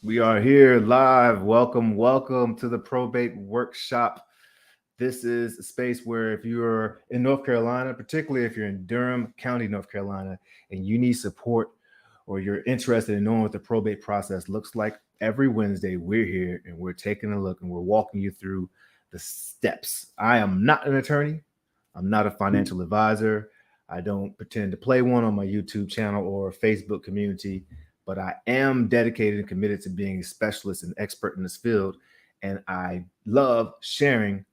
We are here live. Welcome to the probate workshop. This is a space where if you're in North Carolina, particularly if you're in Durham County, North Carolina, and you need support or you're interested in knowing what the probate process looks like, every Wednesday we're here and we're taking a look and we're walking you through the steps. I am not an attorney. I'm not a financial advisor. I don't pretend to play one on my YouTube channel or Facebook community, but I am dedicated and committed to being a specialist and expert in this field. And I love sharing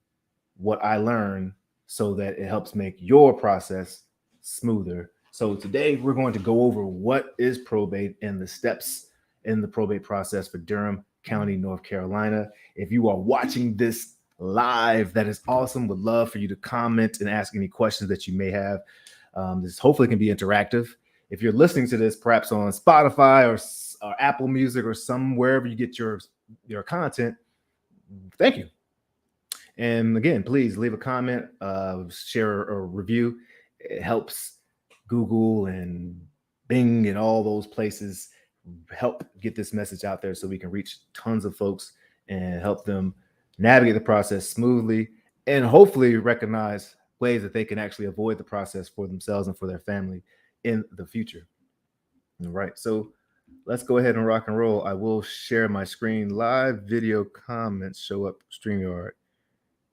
what I learn so that it helps make your process smoother. So today we're going to go over what is probate and the steps in the probate process for Durham County, North Carolina. If you are watching this live, that is awesome. Would love for you to comment and ask any questions that you may have. This hopefully can be interactive. If you're listening to this perhaps on Spotify or Apple Music or wherever you get your content, thank you. And again, please leave a comment, share a review. It helps Google and Bing and all those places help get this message out there so we can reach tons of folks and help them navigate the process smoothly and hopefully recognize ways that they can actually avoid the process for themselves and for their family in the future. All right, so let's go ahead and rock and roll. I will share my screen. Live video comments show up StreamYard.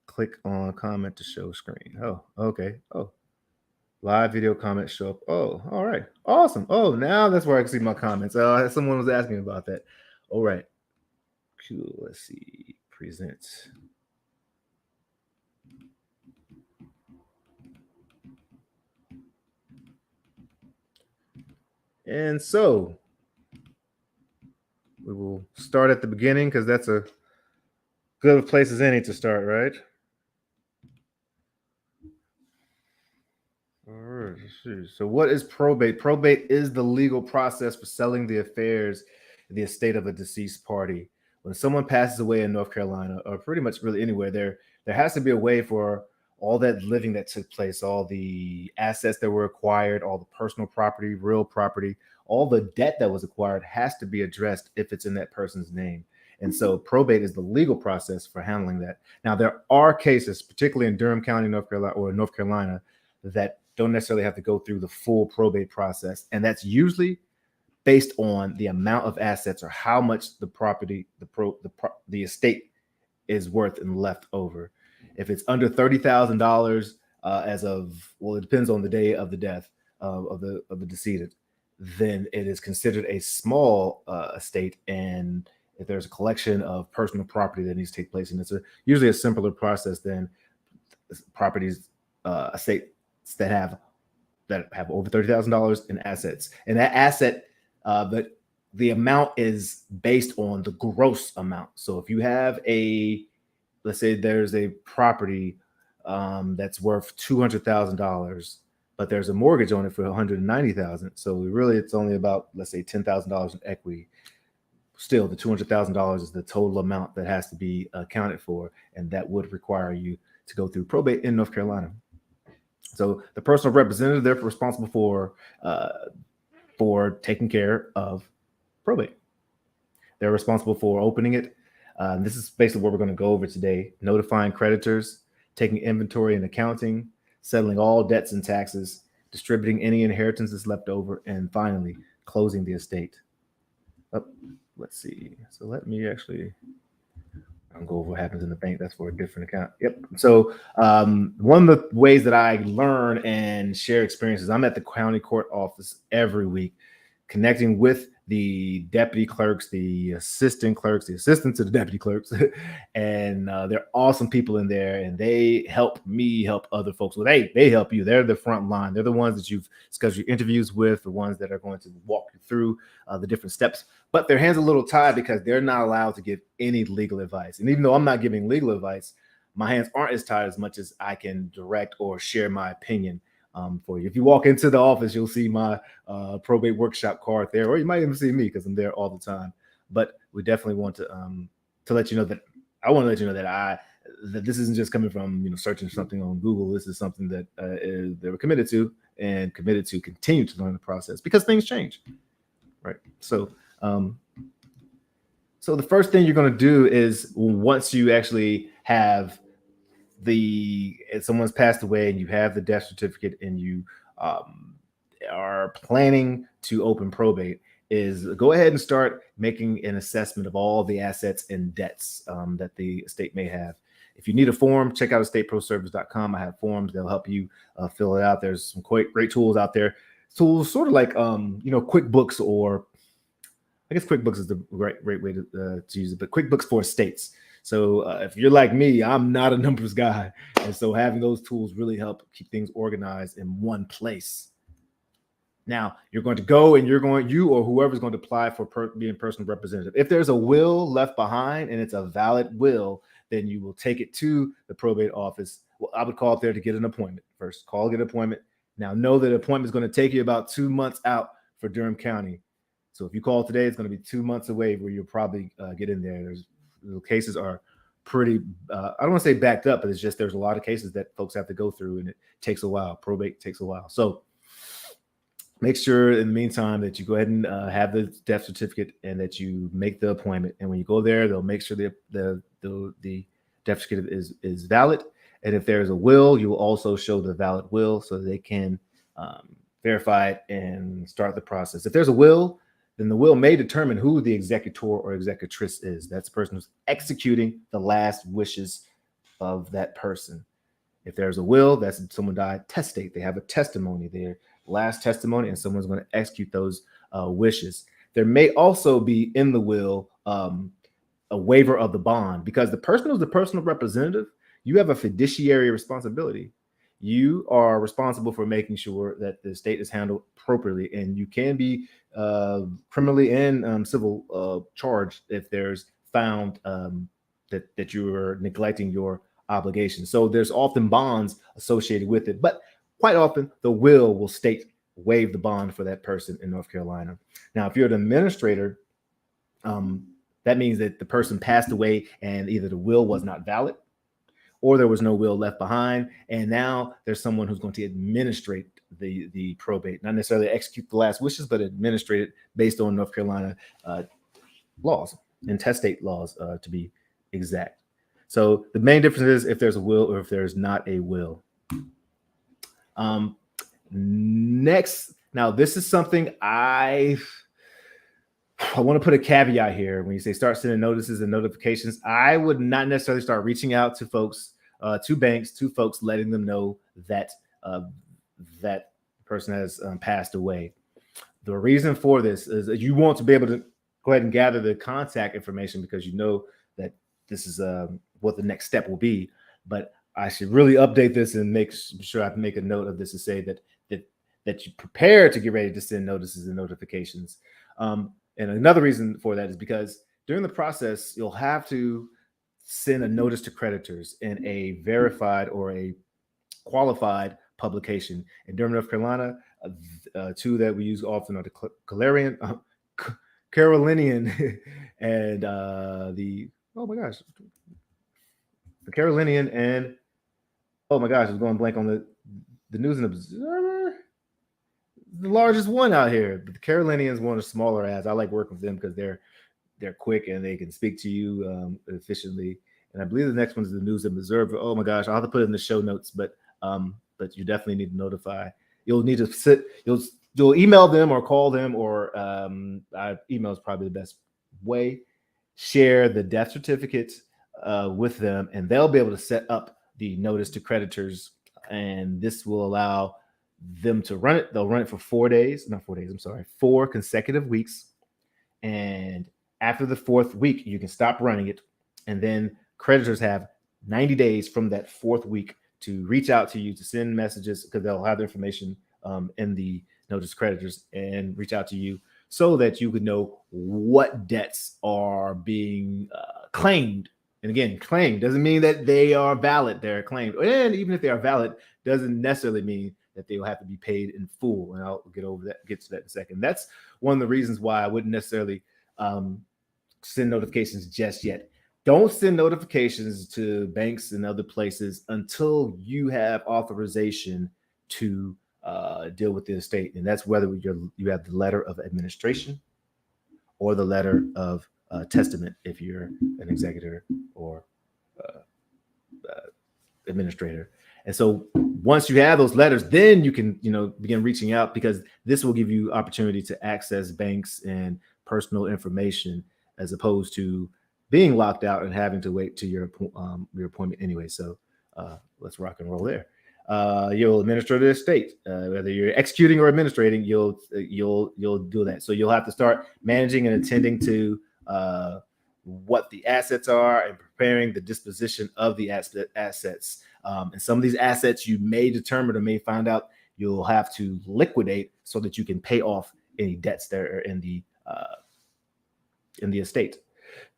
Click on comment to show screen. Oh, okay. Oh, live video comments show up. Oh, all right. Awesome. Oh, now that's where I can see my comments. Someone was asking about that. All right. Cool. Let's see. Present. And so we will start at the beginning because that's a good place as any to start, right? All right. So what is probate? Probate is the legal process for selling the affairs of the estate of a deceased party. When someone passes away in North Carolina, or pretty much really anywhere, there has to be a way for all that living that took place, all the assets that were acquired, all the personal property, real property, all the debt that was acquired has to be addressed if it's in that person's name. And so probate is the legal process for handling that. Now, there are cases, particularly in Durham County, North Carolina, that don't necessarily have to go through the full probate process. And that's usually based on the amount of assets or how much the property, the estate is worth and left over. If it's under $30,000 it depends on the day of the death of the decedent, then it is considered a small estate. And if there's a collection of personal property that needs to take place, and it's usually a simpler process than properties, estate that have over $30,000 in assets, and that asset, but the amount is based on the gross amount. So if you have let's say there's a property that's worth $200,000, but there's a mortgage on it for $190,000. So really, it's only about, let's say, $10,000 in equity. Still, the $200,000 is the total amount that has to be accounted for, and that would require you to go through probate in North Carolina. So the personal representative, they're responsible for taking care of probate. They're responsible for opening it. This is basically what we're going to go over today: notifying creditors, taking inventory and accounting, settling all debts and taxes, distributing any inheritances left over, and finally closing the estate. Let's see. So let me actually. I'll go over what happens in the bank. That's for a different account. Yep. So one of the ways that I learn and share experiences, I'm at the county court office every week, connecting with the deputy clerks, the assistants to the deputy clerks, and they're awesome people in there, and they help me help other folks. Well, they help you. They're the front line. They're the ones that you've scheduled your interviews with, the ones that are going to walk you through the different steps. But their hands are a little tied because they're not allowed to give any legal advice. And even though I'm not giving legal advice, my hands aren't as tied as much as I can direct or share my opinion for you. If you walk into the office, you'll see my probate workshop card there, or you might even see me because I'm there all the time. But we definitely want to let you know that I want to let you know that this isn't just coming from searching something on Google. This is something that they were committed to and committed to continue to learn the process because things change, right? So So the first thing you're going to do is once you actually have if someone's passed away and you have the death certificate and you um, are planning to open probate, is go ahead and start making an assessment of all the assets and debts that the estate may have. If you need a form, check out estateproservice.com. I have forms that'll help you fill it out. There's some great tools out there. Tools sort of like QuickBooks, or I guess QuickBooks is the great way to use it, but QuickBooks for estates. So if you're like me, I'm not a numbers guy. And so having those tools really help keep things organized in one place. Now you're going to go and you or whoever's going to apply for being personal representative. If there's a will left behind and it's a valid will, then you will take it to the probate office. Well, I would call up there to get an appointment first. Get an appointment. Now know that appointment is going to take you about 2 months out for Durham County. So if you call today, it's going to be 2 months away where you'll probably get in there. The cases are pretty, I don't want to say backed up, but it's just there's a lot of cases that folks have to go through, and it takes a while. Probate takes a while. So make sure in the meantime that you go ahead and have the death certificate and that you make the appointment. And when you go there, they'll make sure the death certificate is valid. And if there's a will, you will also show the valid will so that they can verify it and start the process. If there's a will, then the will may determine who the executor or executrix is. That's the person who's executing the last wishes of that person. If there's a will, that's someone died, testate. They have a testimony, their last testimony, and someone's going to execute those wishes. There may also be in the will a waiver of the bond, because the person who's the personal representative, you have a fiduciary responsibility. You are responsible for making sure that the estate is handled appropriately, and you can be criminally and civil charged if there's found that you are neglecting your obligations. So there's often bonds associated with it, but quite often the will state waive the bond for that person in North Carolina. Now, if you're an administrator, that means that the person passed away and either the will was not valid or there was no will left behind. And now there's someone who's going to administrate the probate, not necessarily execute the last wishes, but administrate it based on North Carolina laws, intestate laws to be exact. So the main difference is if there's a will or if there's not a will. Next, now this is something I want to put a caveat here. When you say start sending notices and notifications, I would not necessarily start reaching out to folks, to banks, to folks, letting them know that that person has passed away. The reason for this is that you want to be able to go ahead and gather the contact information because you know that this is what the next step will be. But I should really update this and make sure I make a note of this to say that you prepare to get ready to send notices and notifications. And another reason for that is because during the process, you'll have to send a notice to creditors in a verified or a qualified publication. In Durham, North Carolina, two that we use often are the Carolinian and the Carolinian and I was going blank on the News and Observer. The largest one out here, but the Carolinian is one of the smaller ads. I like working with them because they're quick and they can speak to you efficiently. And I believe the next one is the News and Observer. Oh my gosh, I'll have to put it in the show notes, but you definitely need to notify. You'll need to you'll email them or call them, or email is probably the best way. Share the death certificate with them, and they'll be able to set up the notice to creditors, and this will allow them to run it. They'll run it for 4 consecutive weeks. And after the 4th week, you can stop running it. And then creditors have 90 days from that 4th week to reach out to you, to send messages, because they'll have the information in the notice creditors, and reach out to you so that you could know what debts are being claimed. And again, claimed doesn't mean that they are valid. They're claimed. And even if they are valid, doesn't necessarily mean that they will have to be paid in full. And I'll get to that in a second. That's one of the reasons why I wouldn't necessarily send notifications just yet. Don't send notifications to banks and other places until you have authorization to deal with the estate. And that's whether you have the letter of administration or the letter of testament if you're an executor or administrator. And so once you have those letters, then you can, begin reaching out, because this will give you opportunity to access banks and personal information, as opposed to being locked out and having to wait to your appointment anyway. So let's rock and roll there. You'll administer the estate, whether you're executing or administrating. You'll do that. So you'll have to start managing and attending to what the assets are and preparing the disposition of the assets. And some of these assets you may determine or may find out you'll have to liquidate so that you can pay off any debts that are in the estate.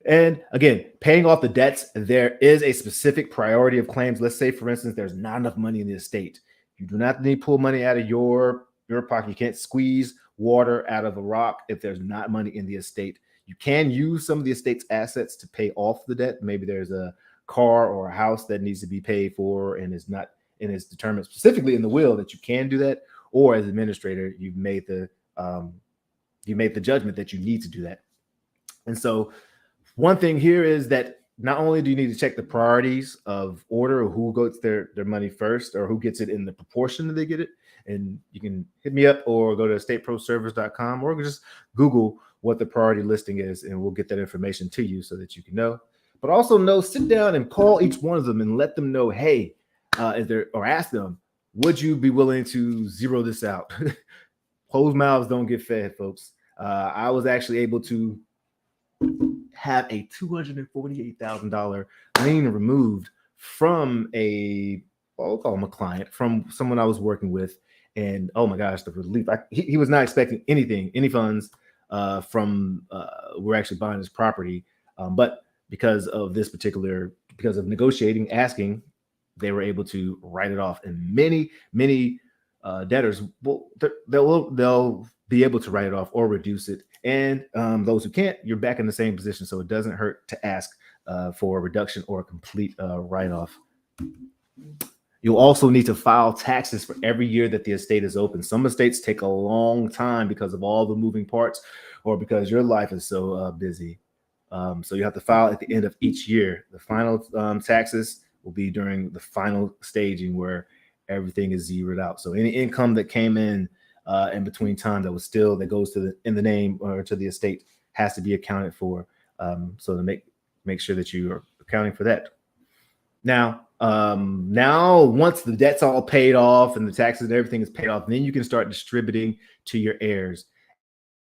And again, paying off the debts, there is a specific priority of claims. Let's say, for instance, there's not enough money in the estate. You do not need to pull money out of your pocket. You can't squeeze water out of a rock if there's not money in the estate. You can use some of the estate's assets to pay off the debt. Maybe there's a car or a house that needs to be paid for and it's determined specifically in the will that you can do that. Or as administrator, you've made the judgment that you need to do that. And so one thing here is that not only do you need to check the priorities of order of who gets their money first, or who gets it in the proportion that they get it. And you can hit me up or go to estateproservice.com, or just Google what the priority listing is, and we'll get that information to you so that you can know. But also sit down and call each one of them and let them know, hey, or ask them, would you be willing to zero this out? Closed mouths don't get fed, folks. I was actually able to have a $248,000 lien removed from I'll call him a client, from someone I was working with. And oh my gosh, the relief. He was not expecting any funds from we're actually buying this property. But because of negotiating, asking, they were able to write it off. And many debtors they'll be able to write it off or reduce it. And those who can't, you're back in the same position. So it doesn't hurt to ask for a reduction or a complete write-off. You'll also need to file taxes for every year that the estate is open. Some estates take a long time because of all the moving parts, or because your life is so busy. So you have to file at the end of each year. The final taxes will be during the final staging, where everything is zeroed out. So any income that came in between time that goes in the name or to the estate has to be accounted for. So to make sure that you are accounting for that. Now, once the debt's all paid off and the taxes and everything is paid off, then you can start distributing to your heirs.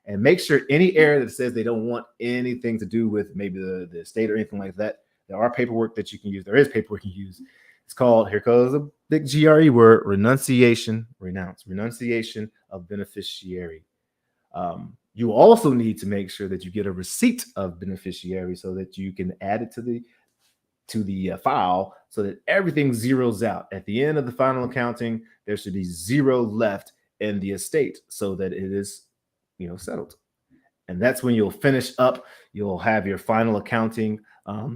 And make sure any heir that says they don't want anything to do with maybe the estate or anything like that, there is paperwork you can use. It's called, here goes a big GRE word, renunciation of beneficiary. You also need to make sure that you get a receipt of beneficiary so that you can add it to the file, so that everything zeroes out. At the end of the final accounting, there should be zero left in the estate, so that it is settled. And that's when you'll finish up. You'll have your final accounting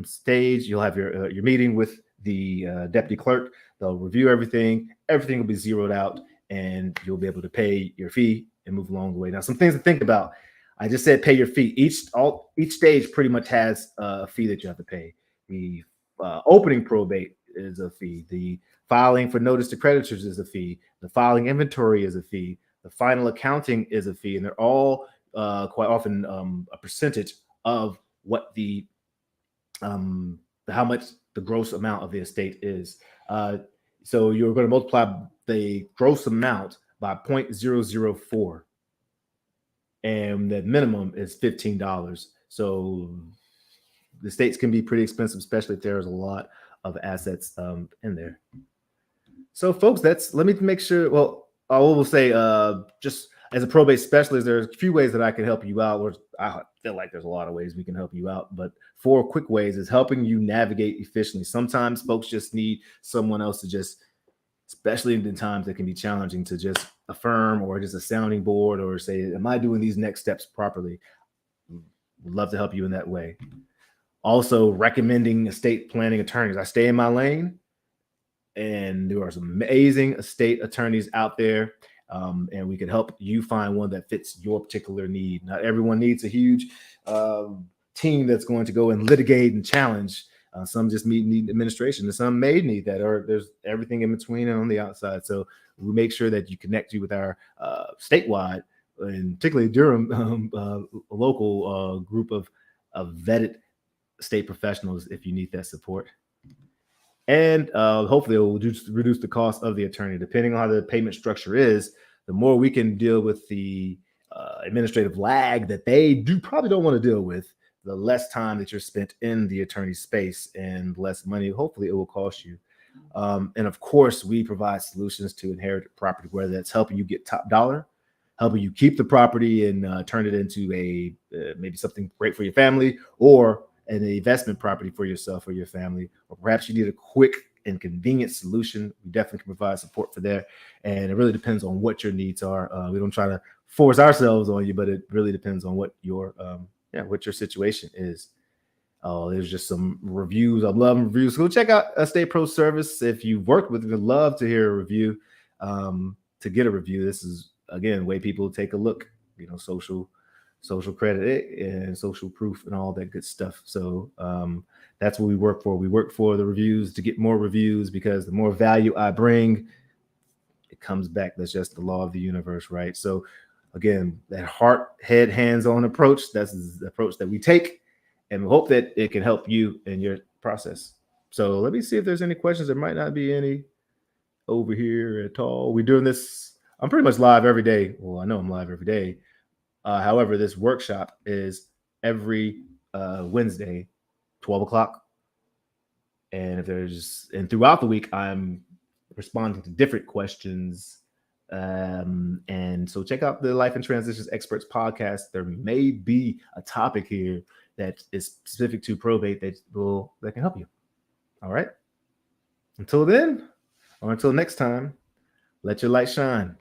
stage. You'll have your meeting with the deputy clerk. They'll review everything. Everything will be zeroed out, and you'll be able to pay your fee and move along the way. Now, some things to think about. I just said pay your fee. Each stage pretty much has a fee that you have to pay. The opening probate is a fee. The filing for notice to creditors is a fee. The filing inventory is a fee. The final accounting is a fee, and they're all quite often a percentage of what how much the gross amount of the estate is. So you're going to multiply the gross amount by 0.004, and the minimum is $15. So the estates can be pretty expensive, especially if there's a lot of assets in there. So, folks, let me make sure. Well, I will say, just as a probate specialist, there's a few ways that I can help you out. Or I feel like there's a lot of ways we can help you out, but 4 quick ways is helping you navigate efficiently. Sometimes folks just need someone else to especially in times that can be challenging, to just affirm, or just a sounding board, or say, am I doing these next steps properly? Would love to help you in that way. Also, recommending estate planning attorneys. I stay in my lane, and there are some amazing estate attorneys out there, and we can help you find one that fits your particular need. Not everyone needs a huge team that's going to go and litigate and challenge. Some just need administration, and some may need that, or there's everything in between and on the outside. So we make sure that you connect you with our statewide, and particularly Durham, local group of vetted state professionals if you need that support. And hopefully it will reduce the cost of the attorney. Depending on how the payment structure is, the more we can deal with the administrative lag that they probably don't want to deal with, the less time that you're spent in the attorney space and less money, hopefully, it will cost you. And of course, we provide solutions to inherit property, whether that's helping you get top dollar, helping you keep the property and turn it into a maybe something great for your family, or an investment property for yourself or your family, or perhaps you need a quick and convenient solution. We definitely can provide support for that. And it really depends on what your needs are. We don't try to force ourselves on you, but it really depends on what your what your situation is. There's just some reviews. I'm loving reviews. Go check out Estate Pro Service. If you've worked with it, I'd love to hear a review. To get a review, this is again way people take a look. Social credit and social proof and all that good stuff. So that's what we work for. We work for the reviews to get more reviews, because the more value I bring, it comes back. That's just the law of the universe, right? So again, that heart, head, hands-on approach, that's the approach that we take, and we hope that it can help you in your process. So let me see if there's any questions. There might not be any over here at all. We're doing this, I'm pretty much live every day. Well, I know I'm live every day. However, this workshop is every Wednesday, 12 o'clock. And throughout the week, I'm responding to different questions. And so check out the Life and Transitions Experts podcast. There may be a topic here that is specific to probate that can help you. All right. Until then, or until next time, let your light shine.